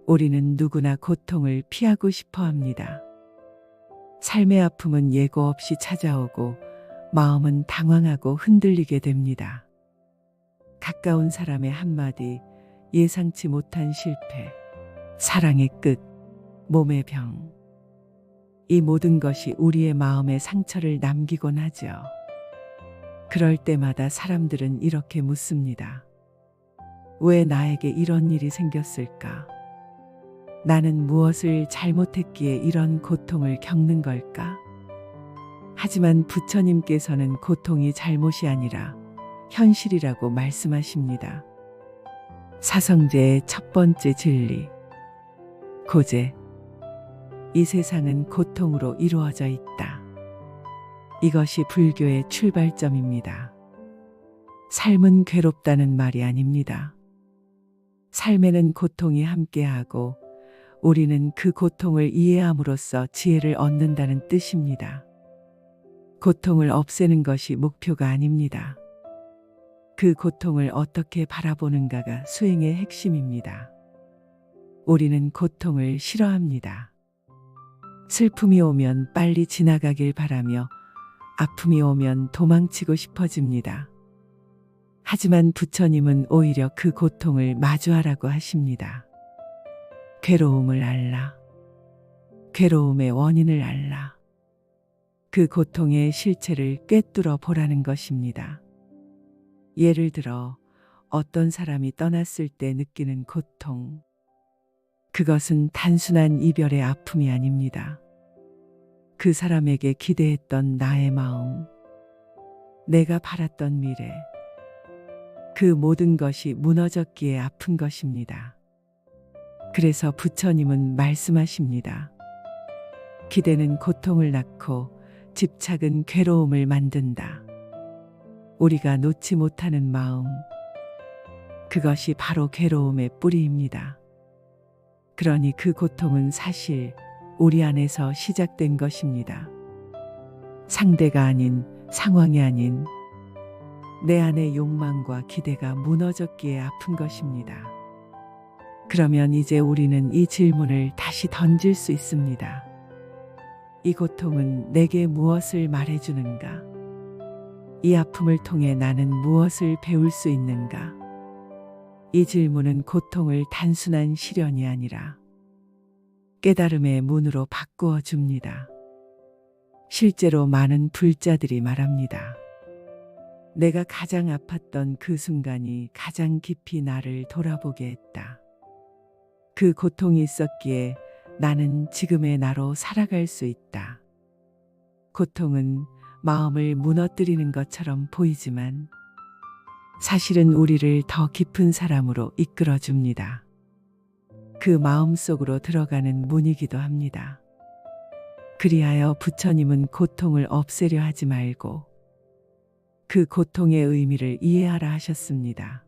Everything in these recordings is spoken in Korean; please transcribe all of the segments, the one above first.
우리는 누구나 고통을 피하고 싶어 합니다. 삶의 아픔은 예고 없이 찾아오고 마음은 당황하고 흔들리게 됩니다. 가까운 사람의 한마디, 예상치 못한 실패, 사랑의 끝, 몸의 병. 이 모든 것이 우리의 마음에 상처를 남기곤 하죠. 그럴 때마다 사람들은 이렇게 묻습니다. 왜 나에게 이런 일이 생겼을까? 나는 무엇을 잘못했기에 이런 고통을 겪는 걸까? 하지만 부처님께서는 고통이 잘못이 아니라 현실이라고 말씀하십니다. 사성제의 첫 번째 진리. 고제. 이 세상은 고통으로 이루어져 있다. 이것이 불교의 출발점입니다. 삶은 괴롭다는 말이 아닙니다. 삶에는 고통이 함께하고 우리는 그 고통을 이해함으로써 지혜를 얻는다는 뜻입니다. 고통을 없애는 것이 목표가 아닙니다. 그 고통을 어떻게 바라보는가가 수행의 핵심입니다. 우리는 고통을 싫어합니다. 슬픔이 오면 빨리 지나가길 바라며 아픔이 오면 도망치고 싶어집니다. 하지만 부처님은 오히려 그 고통을 마주하라고 하십니다. 괴로움을 알라. 괴로움의 원인을 알라. 그 고통의 실체를 꿰뚫어 보라는 것입니다. 예를 들어 어떤 사람이 떠났을 때 느끼는 고통. 그것은 단순한 이별의 아픔이 아닙니다. 그 사람에게 기대했던 나의 마음, 내가 바랐던 미래, 그 모든 것이 무너졌기에 아픈 것입니다. 그래서 부처님은 말씀하십니다. 기대는 고통을 낳고 집착은 괴로움을 만든다. 우리가 놓지 못하는 마음, 그것이 바로 괴로움의 뿌리입니다. 그러니 그 고통은 사실 우리 안에서 시작된 것입니다. 상대가 아닌, 상황이 아닌 내 안의 욕망과 기대가 무너졌기에 아픈 것입니다. 그러면 이제 우리는 이 질문을 다시 던질 수 있습니다. 이 고통은 내게 무엇을 말해주는가? 이 아픔을 통해 나는 무엇을 배울 수 있는가? 이 질문은 고통을 단순한 시련이 아니라 깨달음의 문으로 바꾸어 줍니다. 실제로 많은 불자들이 말합니다. 내가 가장 아팠던 그 순간이 가장 깊이 나를 돌아보게 했다. 그 고통이 있었기에 나는 지금의 나로 살아갈 수 있다. 고통은 마음을 무너뜨리는 것처럼 보이지만 사실은 우리를 더 깊은 사람으로 이끌어 줍니다. 그 마음 속으로 들어가는 문이기도 합니다. 그리하여 부처님은 고통을 없애려 하지 말고 그 고통의 의미를 이해하라 하셨습니다.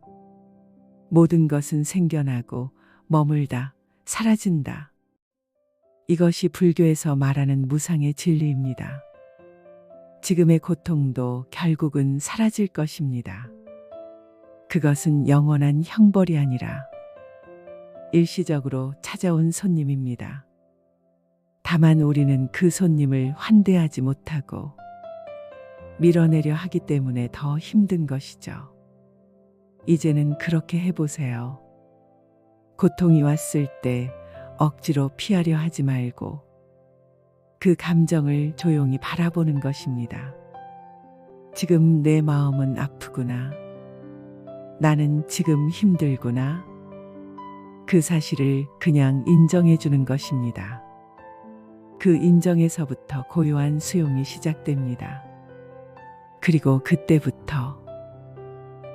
모든 것은 생겨나고 머물다, 사라진다. 이것이 불교에서 말하는 무상의 진리입니다. 지금의 고통도 결국은 사라질 것입니다. 그것은 영원한 형벌이 아니라 일시적으로 찾아온 손님입니다. 다만 우리는 그 손님을 환대하지 못하고 밀어내려 하기 때문에 더 힘든 것이죠. 이제는 그렇게 해보세요. 고통이 왔을 때 억지로 피하려 하지 말고 그 감정을 조용히 바라보는 것입니다. 지금 내 마음은 아프구나. 나는 지금 힘들구나. 그 사실을 그냥 인정해 주는 것입니다. 그 인정에서부터 고요한 수용이 시작됩니다. 그리고 그때부터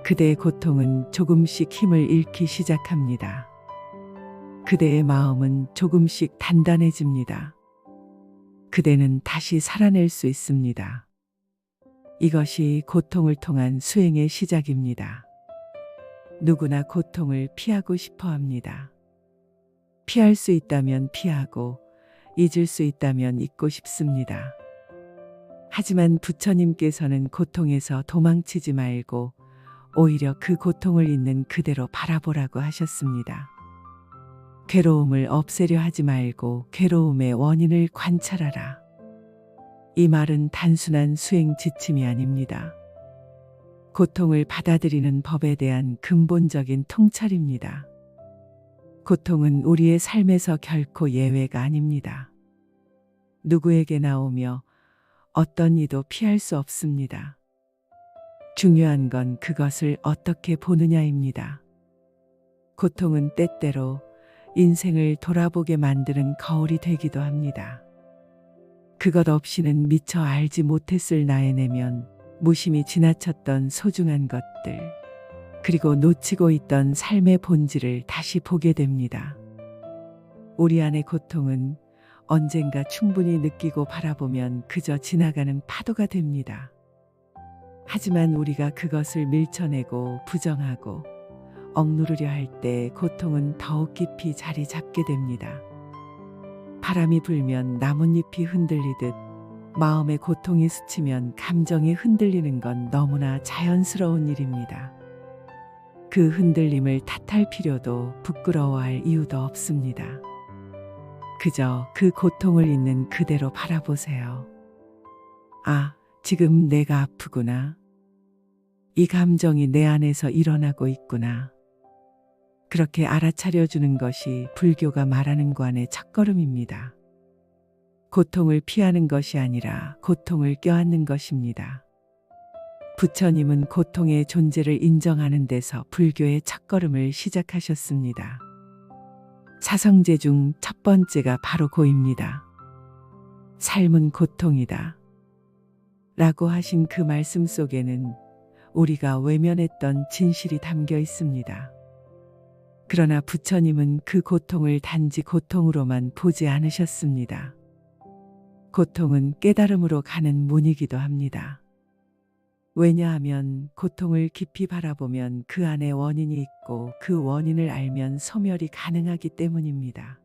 그대의 고통은 조금씩 힘을 잃기 시작합니다. 그대의 마음은 조금씩 단단해집니다. 그대는 다시 살아낼 수 있습니다. 이것이 고통을 통한 수행의 시작입니다. 누구나 고통을 피하고 싶어 합니다. 피할 수 있다면 피하고 잊을 수 있다면 잊고 싶습니다. 하지만 부처님께서는 고통에서 도망치지 말고 오히려 그 고통을 있는 그대로 바라보라고 하셨습니다. 괴로움을 없애려 하지 말고 괴로움의 원인을 관찰하라. 이 말은 단순한 수행 지침이 아닙니다. 고통을 받아들이는 법에 대한 근본적인 통찰입니다. 고통은 우리의 삶에서 결코 예외가 아닙니다. 누구에게나 오며 어떤 이도 피할 수 없습니다. 중요한 건 그것을 어떻게 보느냐입니다. 고통은 때때로 인생을 돌아보게 만드는 거울이 되기도 합니다. 그것 없이는 미처 알지 못했을 나의 내면, 무심히 지나쳤던 소중한 것들, 그리고 놓치고 있던 삶의 본질을 다시 보게 됩니다. 우리 안의 고통은 언젠가 충분히 느끼고 바라보면 그저 지나가는 파도가 됩니다. 하지만 우리가 그것을 밀쳐내고 부정하고 억누르려 할 때 고통은 더욱 깊이 자리 잡게 됩니다. 바람이 불면 나뭇잎이 흔들리듯 마음의 고통이 스치면 감정이 흔들리는 건 너무나 자연스러운 일입니다. 그 흔들림을 탓할 필요도 부끄러워할 이유도 없습니다. 그저 그 고통을 있는 그대로 바라보세요. 아, 지금 내가 아프구나. 이 감정이 내 안에서 일어나고 있구나. 그렇게 알아차려주는 것이 불교가 말하는 관의 첫걸음입니다. 고통을 피하는 것이 아니라 고통을 껴안는 것입니다. 부처님은 고통의 존재를 인정하는 데서 불교의 첫걸음을 시작하셨습니다. 사성제 중 첫 번째가 바로 고입니다. 삶은 고통이다. 라고 하신 그 말씀 속에는 우리가 외면했던 진실이 담겨 있습니다. 그러나 부처님은 그 고통을 단지 고통으로만 보지 않으셨습니다. 고통은 깨달음으로 가는 문이기도 합니다. 왜냐하면 고통을 깊이 바라보면 그 안에 원인이 있고 그 원인을 알면 소멸이 가능하기 때문입니다.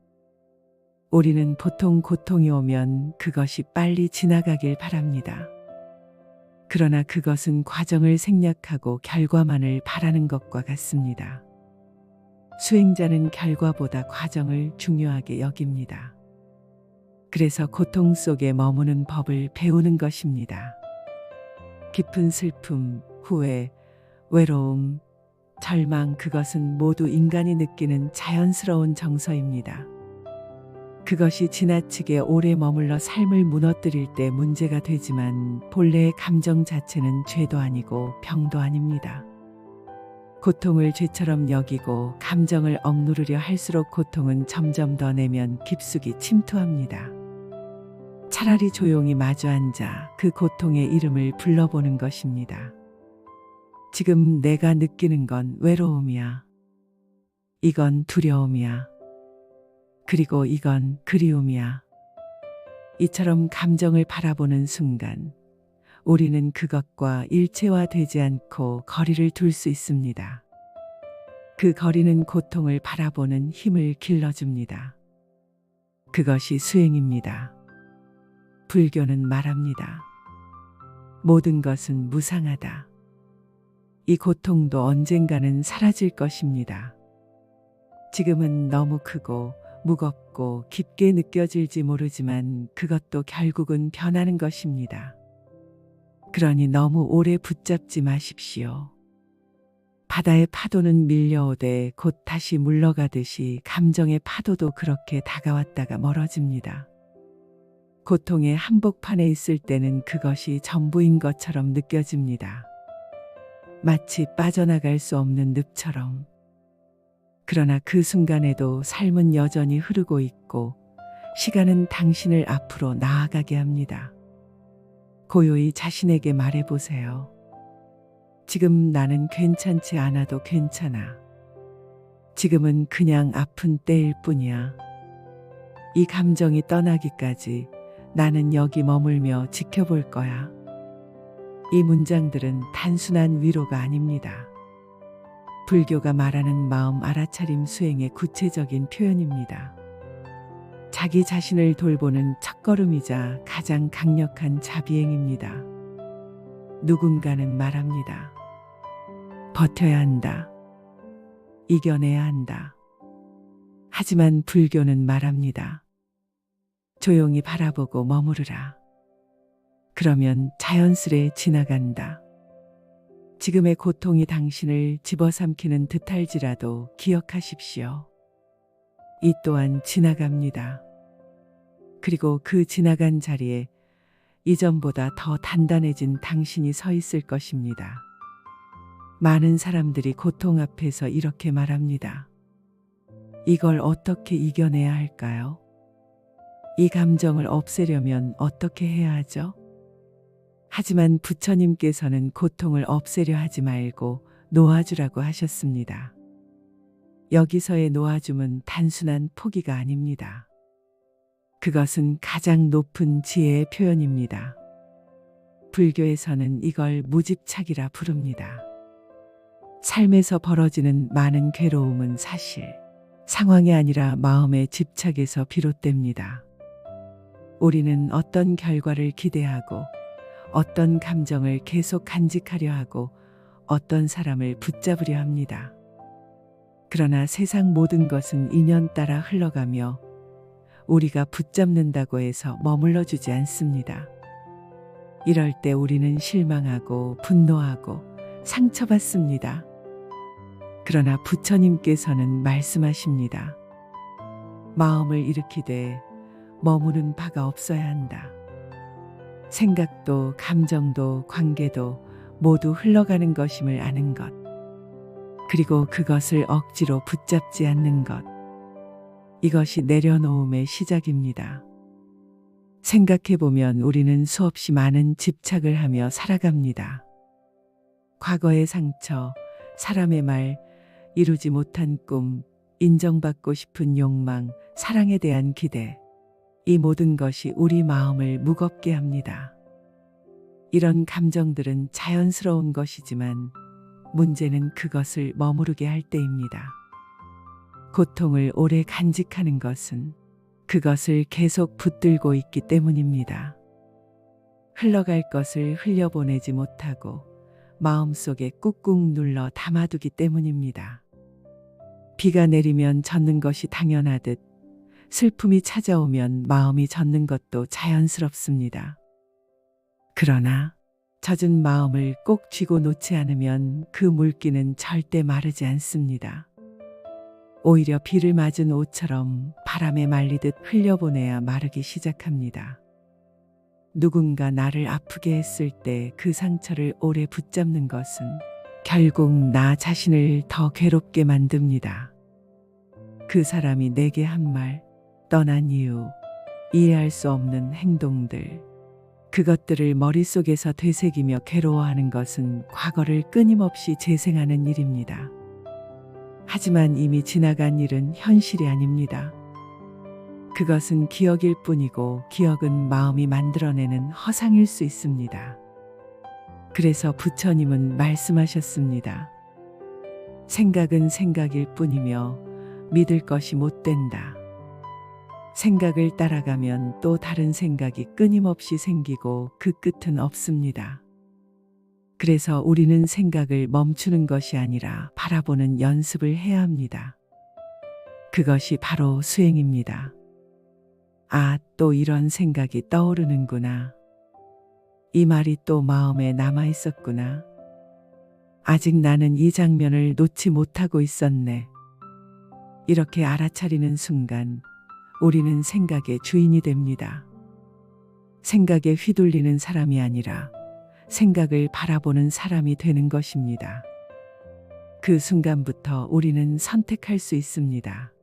우리는 보통 고통이 오면 그것이 빨리 지나가길 바랍니다. 그러나 그것은 과정을 생략하고 결과만을 바라는 것과 같습니다. 수행자는 결과보다 과정을 중요하게 여깁니다. 그래서 고통 속에 머무는 법을 배우는 것입니다. 깊은 슬픔, 후회, 외로움, 절망, 그것은 모두 인간이 느끼는 자연스러운 정서입니다. 그것이 지나치게 오래 머물러 삶을 무너뜨릴 때 문제가 되지만 본래의 감정 자체는 죄도 아니고 병도 아닙니다. 고통을 죄처럼 여기고 감정을 억누르려 할수록 고통은 점점 더 내면 깊숙이 침투합니다. 차라리 조용히 마주 앉아 그 고통의 이름을 불러보는 것입니다. 지금 내가 느끼는 건 외로움이야. 이건 두려움이야. 그리고 이건 그리움이야. 이처럼 감정을 바라보는 순간 우리는 그것과 일체화되지 않고 거리를 둘 수 있습니다. 그 거리는 고통을 바라보는 힘을 길러줍니다. 그것이 수행입니다. 불교는 말합니다. 모든 것은 무상하다. 이 고통도 언젠가는 사라질 것입니다. 지금은 너무 크고 무겁고 깊게 느껴질지 모르지만 그것도 결국은 변하는 것입니다. 그러니 너무 오래 붙잡지 마십시오. 바다의 파도는 밀려오되 곧 다시 물러가듯이 감정의 파도도 그렇게 다가왔다가 멀어집니다. 고통의 한복판에 있을 때는 그것이 전부인 것처럼 느껴집니다. 마치 빠져나갈 수 없는 늪처럼. 그러나 그 순간에도 삶은 여전히 흐르고 있고 시간은 당신을 앞으로 나아가게 합니다. 고요히 자신에게 말해보세요. 지금 나는 괜찮지 않아도 괜찮아. 지금은 그냥 아픈 때일 뿐이야. 이 감정이 떠나기까지 나는 여기 머물며 지켜볼 거야. 이 문장들은 단순한 위로가 아닙니다. 불교가 말하는 마음 알아차림 수행의 구체적인 표현입니다. 자기 자신을 돌보는 첫걸음이자 가장 강력한 자비행입니다. 누군가는 말합니다. 버텨야 한다. 이겨내야 한다. 하지만 불교는 말합니다. 조용히 바라보고 머무르라. 그러면 자연스레 지나간다. 지금의 고통이 당신을 집어삼키는 듯할지라도 기억하십시오. 이 또한 지나갑니다. 그리고 그 지나간 자리에 이전보다 더 단단해진 당신이 서 있을 것입니다. 많은 사람들이 고통 앞에서 이렇게 말합니다. 이걸 어떻게 이겨내야 할까요? 이 감정을 없애려면 어떻게 해야 하죠? 하지만 부처님께서는 고통을 없애려 하지 말고 놓아주라고 하셨습니다. 여기서의 놓아줌은 단순한 포기가 아닙니다. 그것은 가장 높은 지혜의 표현입니다. 불교에서는 이걸 무집착이라 부릅니다. 삶에서 벌어지는 많은 괴로움은 사실 상황이 아니라 마음의 집착에서 비롯됩니다. 우리는 어떤 결과를 기대하고 어떤 감정을 계속 간직하려 하고 어떤 사람을 붙잡으려 합니다. 그러나 세상 모든 것은 인연 따라 흘러가며 우리가 붙잡는다고 해서 머물러 주지 않습니다. 이럴 때 우리는 실망하고 분노하고 상처받습니다. 그러나 부처님께서는 말씀하십니다. 마음을 일으키되 머무는 바가 없어야 한다. 생각도 감정도 관계도 모두 흘러가는 것임을 아는 것. 그리고 그것을 억지로 붙잡지 않는 것. 이것이 내려놓음의 시작입니다. 생각해보면 우리는 수없이 많은 집착을 하며 살아갑니다. 과거의 상처, 사람의 말, 이루지 못한 꿈, 인정받고 싶은 욕망, 사랑에 대한 기대. 이 모든 것이 우리 마음을 무겁게 합니다. 이런 감정들은 자연스러운 것이지만 문제는 그것을 머무르게 할 때입니다. 고통을 오래 간직하는 것은 그것을 계속 붙들고 있기 때문입니다. 흘러갈 것을 흘려보내지 못하고 마음속에 꾹꾹 눌러 담아두기 때문입니다. 비가 내리면 젖는 것이 당연하듯 슬픔이 찾아오면 마음이 젖는 것도 자연스럽습니다. 그러나 젖은 마음을 꼭 쥐고 놓지 않으면 그 물기는 절대 마르지 않습니다. 오히려 비를 맞은 옷처럼 바람에 말리듯 흘려보내야 마르기 시작합니다. 누군가 나를 아프게 했을 때 그 상처를 오래 붙잡는 것은 결국 나 자신을 더 괴롭게 만듭니다. 그 사람이 내게 한 말, 떠난 이유, 이해할 수 없는 행동들, 그것들을 머릿속에서 되새기며 괴로워하는 것은 과거를 끊임없이 재생하는 일입니다. 하지만 이미 지나간 일은 현실이 아닙니다. 그것은 기억일 뿐이고 기억은 마음이 만들어내는 허상일 수 있습니다. 그래서 부처님은 말씀하셨습니다. 생각은 생각일 뿐이며 믿을 것이 못 된다. 생각을 따라가면 또 다른 생각이 끊임없이 생기고 그 끝은 없습니다. 그래서 우리는 생각을 멈추는 것이 아니라 바라보는 연습을 해야 합니다. 그것이 바로 수행입니다. 아, 또 이런 생각이 떠오르는구나. 이 말이 또 마음에 남아 있었구나. 아직 나는 이 장면을 놓지 못하고 있었네. 이렇게 알아차리는 순간 우리는 생각의 주인이 됩니다. 생각에 휘둘리는 사람이 아니라 생각을 바라보는 사람이 되는 것입니다. 그 순간부터 우리는 선택할 수 있습니다.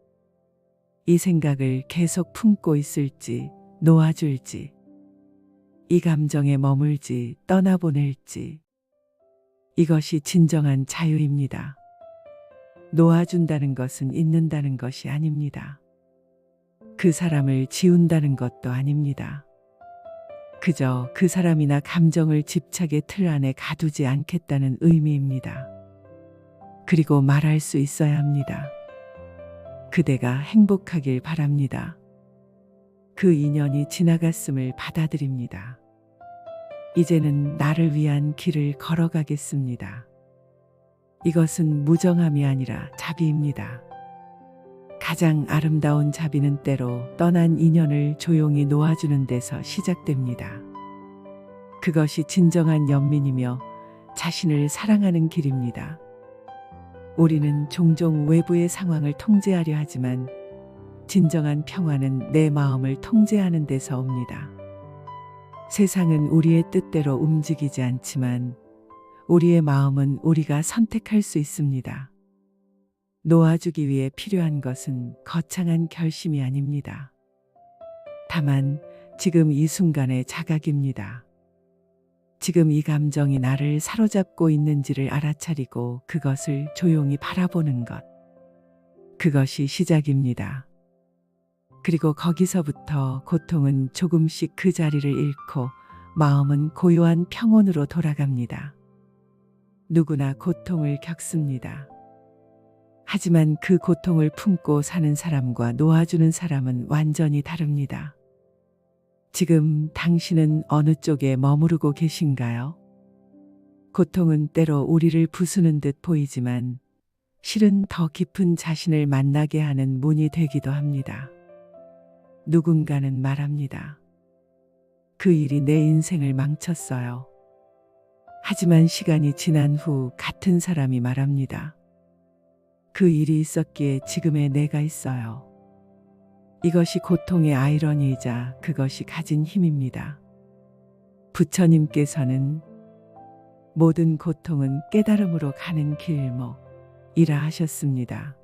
이 생각을 계속 품고 있을지, 놓아줄지, 이 감정에 머물지, 떠나보낼지. 이것이 진정한 자유입니다. 놓아준다는 것은 잊는다는 것이 아닙니다. 그 사람을 지운다는 것도 아닙니다. 그저 그 사람이나 감정을 집착의 틀 안에 가두지 않겠다는 의미입니다. 그리고 말할 수 있어야 합니다. 그대가 행복하길 바랍니다. 그 인연이 지나갔음을 받아들입니다. 이제는 나를 위한 길을 걸어가겠습니다. 이것은 무정함이 아니라 자비입니다. 가장 아름다운 자비는 때로 떠난 인연을 조용히 놓아주는 데서 시작됩니다. 그것이 진정한 연민이며 자신을 사랑하는 길입니다. 우리는 종종 외부의 상황을 통제하려 하지만 진정한 평화는 내 마음을 통제하는 데서 옵니다. 세상은 우리의 뜻대로 움직이지 않지만 우리의 마음은 우리가 선택할 수 있습니다. 놓아주기 위해 필요한 것은 거창한 결심이 아닙니다. 다만 지금 이 순간의 자각입니다. 지금 이 감정이 나를 사로잡고 있는지를 알아차리고 그것을 조용히 바라보는 것. 그것이 시작입니다. 그리고 거기서부터 고통은 조금씩 그 자리를 잃고 마음은 고요한 평온으로 돌아갑니다. 누구나 고통을 겪습니다. 하지만 그 고통을 품고 사는 사람과 놓아주는 사람은 완전히 다릅니다. 지금 당신은 어느 쪽에 머무르고 계신가요? 고통은 때로 우리를 부수는 듯 보이지만 실은 더 깊은 자신을 만나게 하는 문이 되기도 합니다. 누군가는 말합니다. 그 일이 내 인생을 망쳤어요. 하지만 시간이 지난 후 같은 사람이 말합니다. 그 일이 있었기에 지금의 내가 있어요. 이것이 고통의 아이러니이자 그것이 가진 힘입니다. 부처님께서는 모든 고통은 깨달음으로 가는 길목이라 하셨습니다.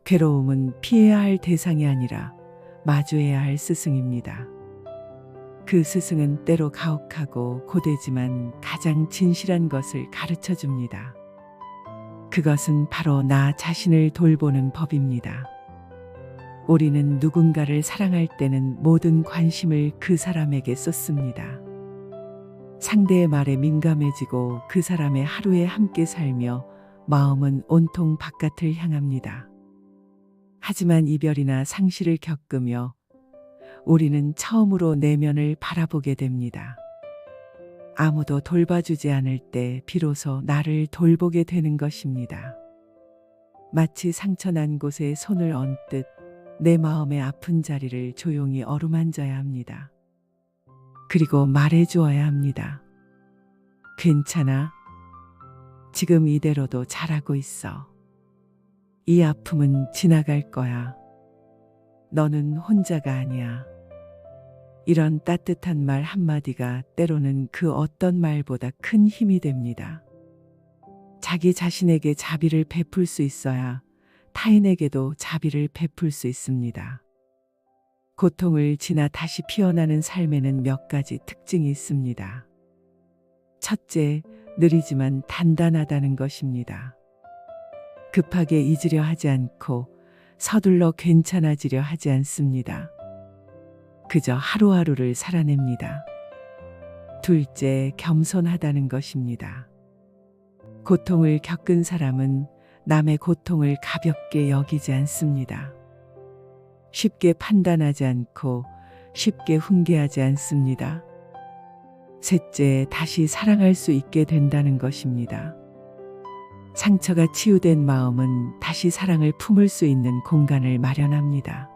괴로움은 피해야 할 대상이 아니라 마주해야 할 스승입니다. 그 스승은 때로 가혹하고 고되지만 가장 진실한 것을 가르쳐 줍니다. 그것은 바로 나 자신을 돌보는 법입니다. 우리는 누군가를 사랑할 때는 모든 관심을 그 사람에게 쏟습니다. 상대의 말에 민감해지고 그 사람의 하루에 함께 살며 마음은 온통 바깥을 향합니다. 하지만 이별이나 상실을 겪으며 우리는 처음으로 내면을 바라보게 됩니다. 아무도 돌봐주지 않을 때 비로소 나를 돌보게 되는 것입니다. 마치 상처난 곳에 손을 얹듯 내 마음의 아픈 자리를 조용히 어루만져야 합니다. 그리고 말해주어야 합니다. 괜찮아. 지금 이대로도 잘하고 있어. 이 아픔은 지나갈 거야. 너는 혼자가 아니야. 이런 따뜻한 말 한마디가 때로는 그 어떤 말보다 큰 힘이 됩니다. 자기 자신에게 자비를 베풀 수 있어야 타인에게도 자비를 베풀 수 있습니다. 고통을 지나 다시 피어나는 삶에는 몇 가지 특징이 있습니다. 첫째, 느리지만 단단하다는 것입니다. 급하게 잊으려 하지 않고 서둘러 괜찮아지려 하지 않습니다. 그저 하루하루를 살아냅니다. 둘째, 겸손하다는 것입니다. 고통을 겪은 사람은 남의 고통을 가볍게 여기지 않습니다. 쉽게 판단하지 않고 쉽게 훈계하지 않습니다. 셋째, 다시 사랑할 수 있게 된다는 것입니다. 상처가 치유된 마음은 다시 사랑을 품을 수 있는 공간을 마련합니다.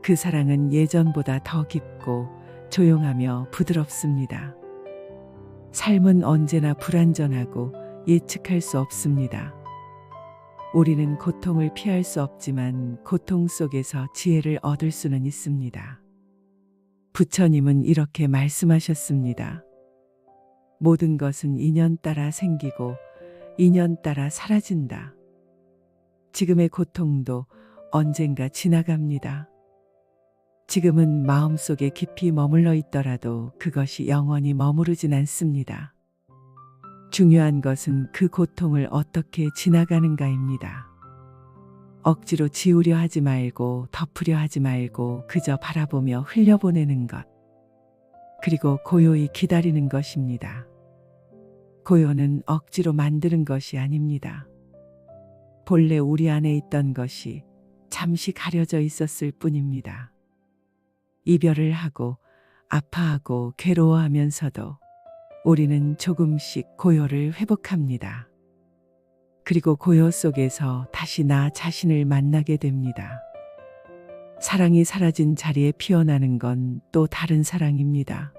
그 사랑은 예전보다 더 깊고 조용하며 부드럽습니다. 삶은 언제나 불완전하고 예측할 수 없습니다. 우리는 고통을 피할 수 없지만 고통 속에서 지혜를 얻을 수는 있습니다. 부처님은 이렇게 말씀하셨습니다. 모든 것은 인연 따라 생기고 인연 따라 사라진다. 지금의 고통도 언젠가 지나갑니다. 지금은 마음속에 깊이 머물러 있더라도 그것이 영원히 머무르진 않습니다. 중요한 것은 그 고통을 어떻게 지나가는가입니다. 억지로 지우려 하지 말고 덮으려 하지 말고 그저 바라보며 흘려보내는 것. 그리고 고요히 기다리는 것입니다. 고요는 억지로 만드는 것이 아닙니다. 본래 우리 안에 있던 것이 잠시 가려져 있었을 뿐입니다. 이별을 하고 아파하고 괴로워하면서도 우리는 조금씩 고요를 회복합니다. 그리고 고요 속에서 다시 나 자신을 만나게 됩니다. 사랑이 사라진 자리에 피어나는 건 또 다른 사랑입니다.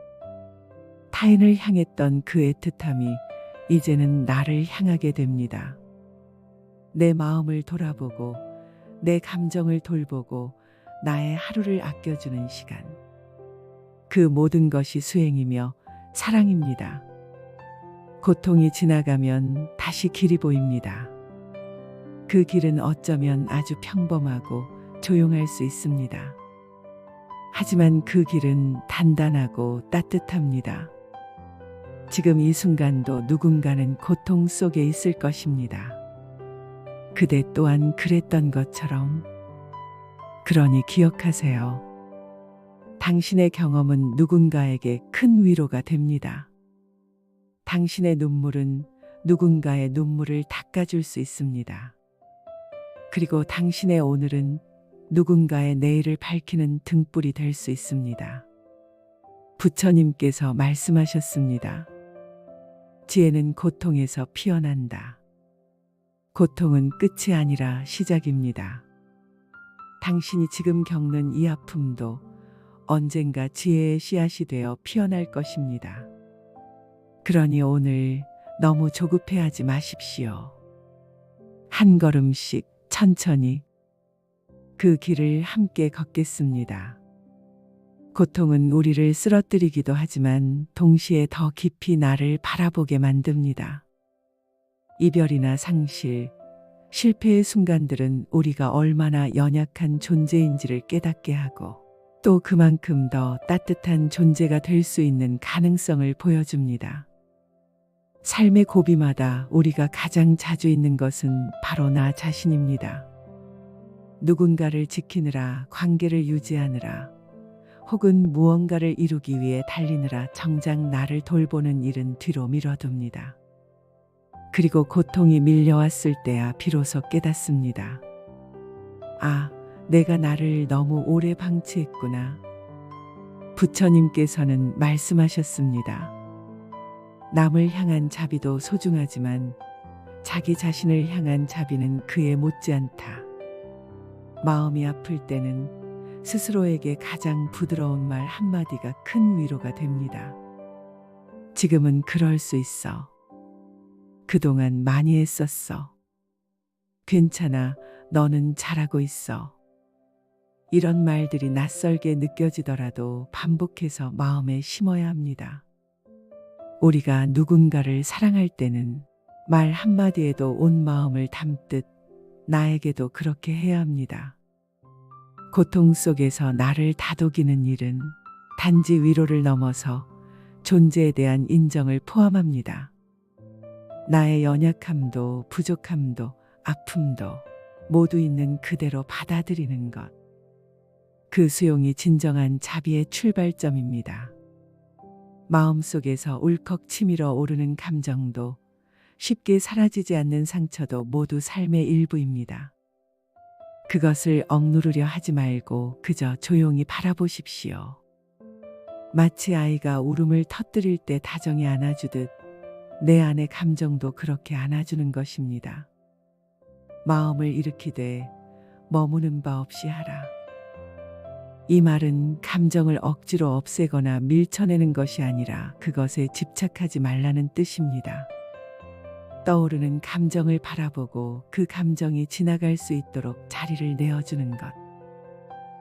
타인을 향했던 그 애틋함이 이제는 나를 향하게 됩니다. 내 마음을 돌아보고 내 감정을 돌보고 나의 하루를 아껴주는 시간. 그 모든 것이 수행이며 사랑입니다. 고통이 지나가면 다시 길이 보입니다. 그 길은 어쩌면 아주 평범하고 조용할 수 있습니다. 하지만 그 길은 단단하고 따뜻합니다. 지금 이 순간도 누군가는 고통 속에 있을 것입니다. 그대 또한 그랬던 것처럼. 그러니 기억하세요. 당신의 경험은 누군가에게 큰 위로가 됩니다. 당신의 눈물은 누군가의 눈물을 닦아줄 수 있습니다. 그리고 당신의 오늘은 누군가의 내일을 밝히는 등불이 될 수 있습니다. 부처님께서 말씀하셨습니다. 지혜는 고통에서 피어난다. 고통은 끝이 아니라 시작입니다. 당신이 지금 겪는 이 아픔도 언젠가 지혜의 씨앗이 되어 피어날 것입니다. 그러니 오늘 너무 조급해하지 마십시오. 한 걸음씩 천천히 그 길을 함께 걷겠습니다. 고통은 우리를 쓰러뜨리기도 하지만 동시에 더 깊이 나를 바라보게 만듭니다. 이별이나 상실, 실패의 순간들은 우리가 얼마나 연약한 존재인지를 깨닫게 하고 또 그만큼 더 따뜻한 존재가 될 수 있는 가능성을 보여줍니다. 삶의 고비마다 우리가 가장 자주 잊는 것은 바로 나 자신입니다. 누군가를 지키느라, 관계를 유지하느라, 혹은 무언가를 이루기 위해 달리느라 정작 나를 돌보는 일은 뒤로 미뤄둡니다. 그리고 고통이 밀려왔을 때야 비로소 깨닫습니다. 아, 내가 나를 너무 오래 방치했구나. 부처님께서는 말씀하셨습니다. 남을 향한 자비도 소중하지만 자기 자신을 향한 자비는 그에 못지않다. 마음이 아플 때는 스스로에게 가장 부드러운 말 한마디가 큰 위로가 됩니다. 지금은 그럴 수 있어. 그동안 많이 했었어. 괜찮아, 너는 잘하고 있어. 이런 말들이 낯설게 느껴지더라도 반복해서 마음에 심어야 합니다. 우리가 누군가를 사랑할 때는 말 한마디에도 온 마음을 담듯 나에게도 그렇게 해야 합니다. 고통 속에서 나를 다독이는 일은 단지 위로를 넘어서 존재에 대한 인정을 포함합니다. 나의 연약함도 부족함도 아픔도 모두 있는 그대로 받아들이는 것. 그 수용이 진정한 자비의 출발점입니다. 마음속에서 울컥 치밀어 오르는 감정도 쉽게 사라지지 않는 상처도 모두 삶의 일부입니다. 그것을 억누르려 하지 말고 그저 조용히 바라보십시오. 마치 아이가 울음을 터뜨릴 때 다정히 안아주듯 내 안의 감정도 그렇게 안아주는 것입니다. 마음을 일으키되 머무는 바 없이 하라. 이 말은 감정을 억지로 없애거나 밀쳐내는 것이 아니라 그것에 집착하지 말라는 뜻입니다. 떠오르는 감정을 바라보고 그 감정이 지나갈 수 있도록 자리를 내어주는 것.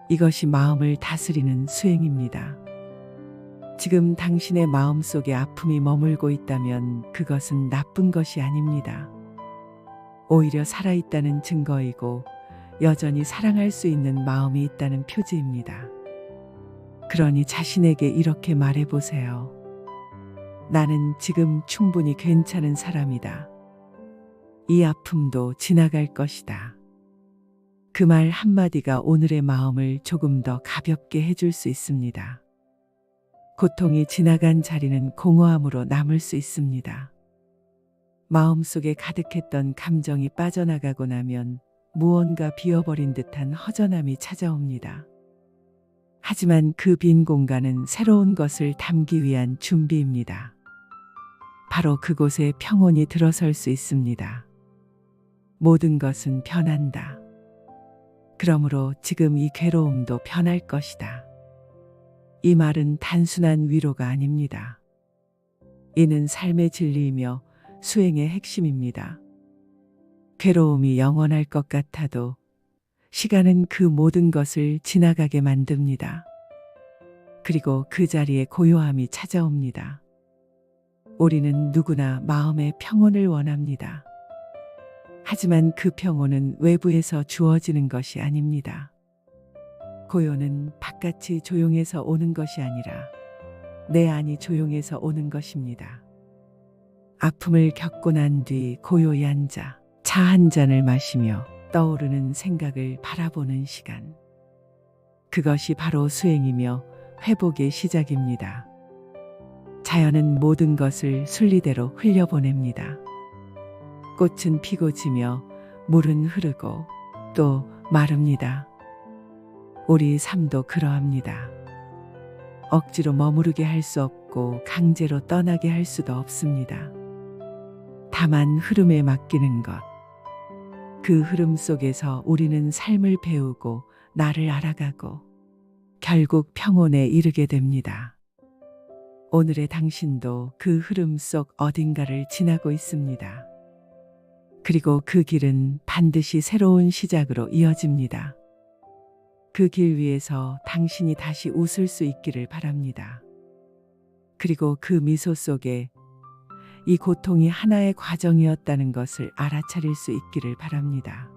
이것이 마음을 다스리는 수행입니다. 지금 당신의 마음속에 아픔이 머물고 있다면 그것은 나쁜 것이 아닙니다. 오히려 살아있다는 증거이고 여전히 사랑할 수 있는 마음이 있다는 표지입니다. 그러니 자신에게 이렇게 말해보세요. 나는 지금 충분히 괜찮은 사람이다. 이 아픔도 지나갈 것이다. 그 말 한마디가 오늘의 마음을 조금 더 가볍게 해줄 수 있습니다. 고통이 지나간 자리는 공허함으로 남을 수 있습니다. 마음속에 가득했던 감정이 빠져나가고 나면 무언가 비어버린 듯한 허전함이 찾아옵니다. 하지만 그 빈 공간은 새로운 것을 담기 위한 준비입니다. 바로 그곳에 평온이 들어설 수 있습니다. 모든 것은 변한다. 그러므로 지금 이 괴로움도 변할 것이다. 이 말은 단순한 위로가 아닙니다. 이는 삶의 진리이며 수행의 핵심입니다. 괴로움이 영원할 것 같아도 시간은 그 모든 것을 지나가게 만듭니다. 그리고 그 자리에 고요함이 찾아옵니다. 우리는 누구나 마음의 평온을 원합니다. 하지만 그 평온은 외부에서 주어지는 것이 아닙니다. 고요는 바깥이 조용해서 오는 것이 아니라 내 안이 조용해서 오는 것입니다. 아픔을 겪고 난 뒤 고요히 앉아 차 한 잔을 마시며 떠오르는 생각을 바라보는 시간. 그것이 바로 수행이며 회복의 시작입니다. 자연은 모든 것을 순리대로 흘려보냅니다. 꽃은 피고 지며 물은 흐르고 또 마릅니다. 우리 삶도 그러합니다. 억지로 머무르게 할 수 없고 강제로 떠나게 할 수도 없습니다. 다만 흐름에 맡기는 것. 그 흐름 속에서 우리는 삶을 배우고 나를 알아가고 결국 평온에 이르게 됩니다. 오늘의 당신도 그 흐름 속 어딘가를 지나고 있습니다. 그리고 그 길은 반드시 새로운 시작으로 이어집니다. 그 길 위에서 당신이 다시 웃을 수 있기를 바랍니다. 그리고 그 미소 속에 이 고통이 하나의 과정이었다는 것을 알아차릴 수 있기를 바랍니다.